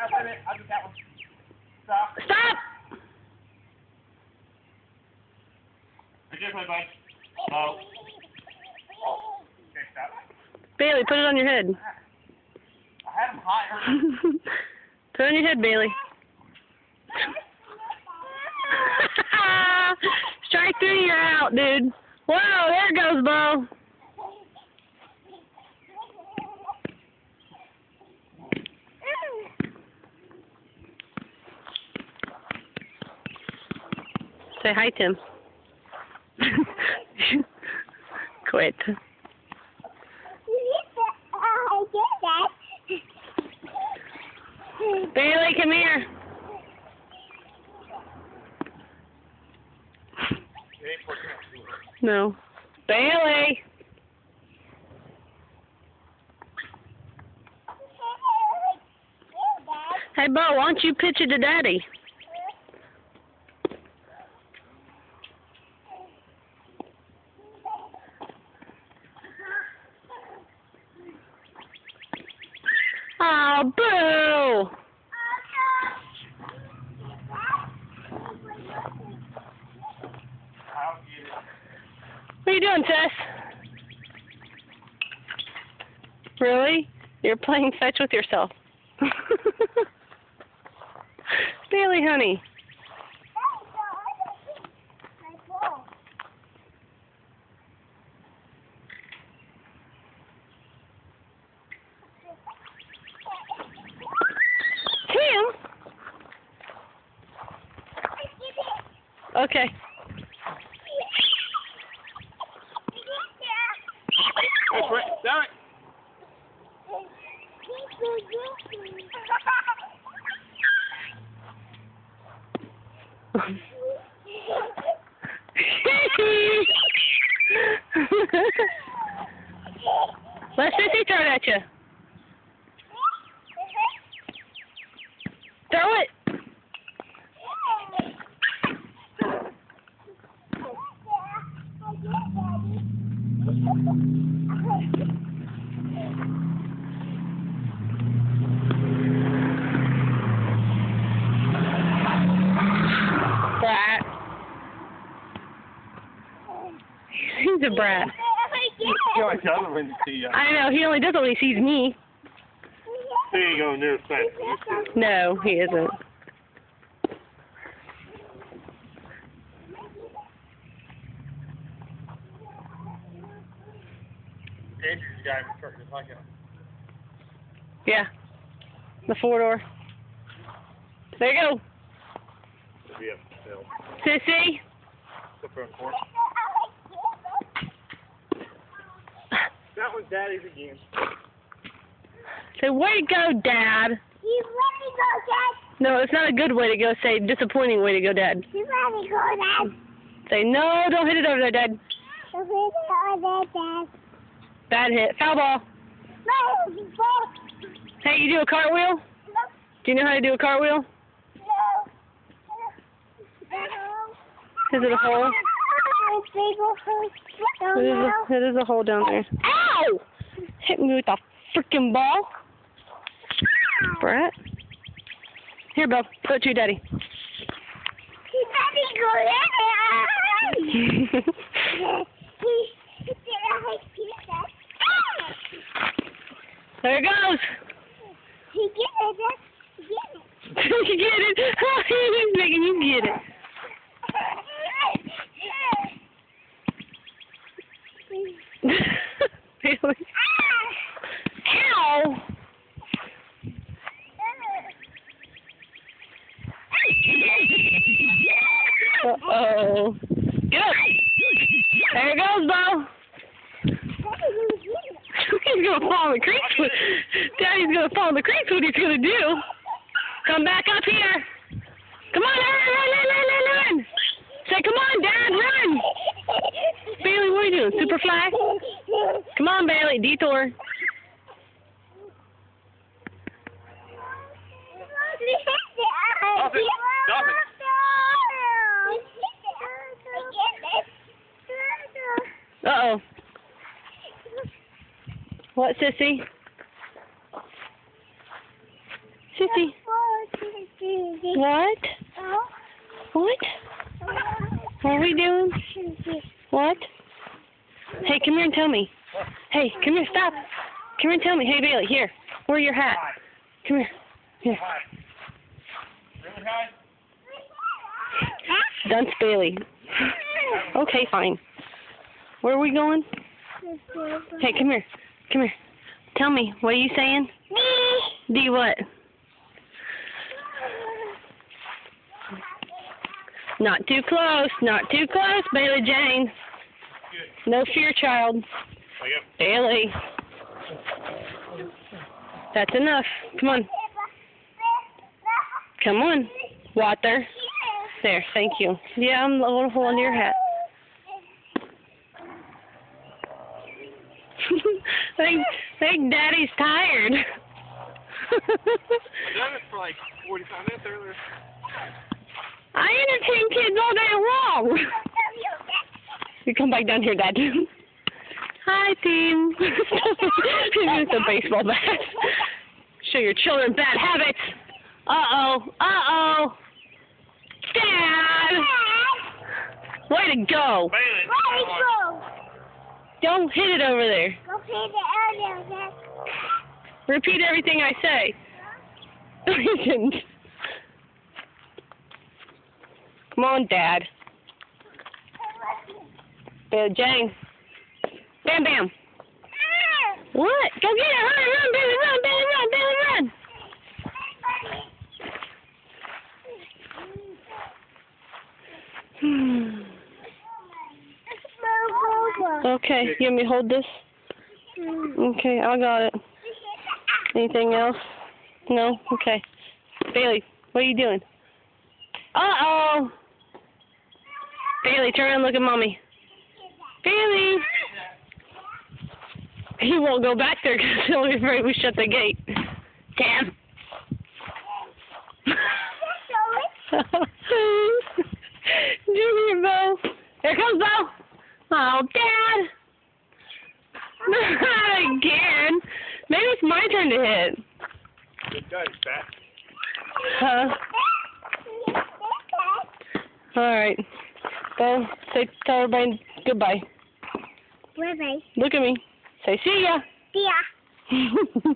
I just got one. Stop. Stop! Good play, bud. Oh. Okay, stop. Bailey, put it on your head. I had him higher. Put it on your head, Bailey. Strike three, you're out, dude. Whoa, there goes Bo. Say hi, Tim. Quit. Bailey, come here. No. Bailey. Hey, Bo, why don't you pitch it to Daddy? Oh, boo! What are you doing, Tess? Really? You're playing fetch with yourself. Bailey, honey. Tim? Okay. That's right. Down it. Let Sissy throw it at you. Throw it. Brat. He's a brat. You always tell him when you see you. I know, he only does it when he sees me. There you go, near the fence. No, he isn't. Andrew's the guy in the truck just like him. Yeah. The 4-door. There you go. Yeah, Phil. Sissy. Up front court. That one's Daddy's again. Say, way to go, Dad. You let me go, Dad. No, it's not a good way to go. Say, disappointing way to go, Dad. You let me go, Dad. Say, no, don't hit it over there, Dad. You let me go, Dad. Bad hit. Foul ball. No, ball. Hey, you do a cartwheel? No, Do you know how to do a cartwheel? no. Is it a hole? It is a hole down there. Ow! Hit me with a freaking ball. Brat. Here, Bo. Throw it to your daddy. There it goes. He get it. You get it? He's making you get it. Really? Ow! Uh-oh. Get up! There it goes, Bo. He's gonna fall in the creek. Daddy's gonna fall in the creek. What he's gonna do? Come back up here. Come on, run. Say, come on, Dad, run. Bailey, what are you doing? Super fly? Come on, Bailey, detour. Stop it. Stop it. Uh-oh. What, Sissy? Sissy. What? What? What are we doing? What? Hey, come here and tell me. Hey, come here, stop. Come here and tell me. Hey, Bailey, here. Wear your hat. Come here. Here. Dunce Bailey. Okay, fine. Where are we going? Hey, come here. Come here. Tell me, what are you saying? D what? Not too close. Not too close, Bailey Jane. No fear, child. Bailey. That's enough. Come on. Come on. Water. There, thank you. Yeah, I'm a little hole under your hat. I think Daddy's tired. I've done it for like 45 minutes earlier. I entertain kids all day long. You come back down here, Dad. Hi, team. It's a baseball bat. Show your children bad habits. Uh-oh. Uh-oh. Dad! Way to go. Don't hit it over there. Repeat everything I say. No, you didn't. Come on, Dad. Jane. Bam, bam. What? Go get it. Hurry, run, Bailey, run, Bailey, run, Bailey, run. Okay, you want me to hold this? Okay, I got it. Anything else? No? Okay. Bailey, what are you doing? Uh-oh! Bailey, turn around and look at Mommy. Bailey! He won't go back there because he'll be afraid we shut the gate. Damn. Junior Bo. Here comes Bo. Oh, Dad. Not again. Maybe it's my turn to hit. Good guy, fat. Huh? Alright. Bo, tell everybody goodbye. Bye-bye. Look at me. Say see ya. See ya.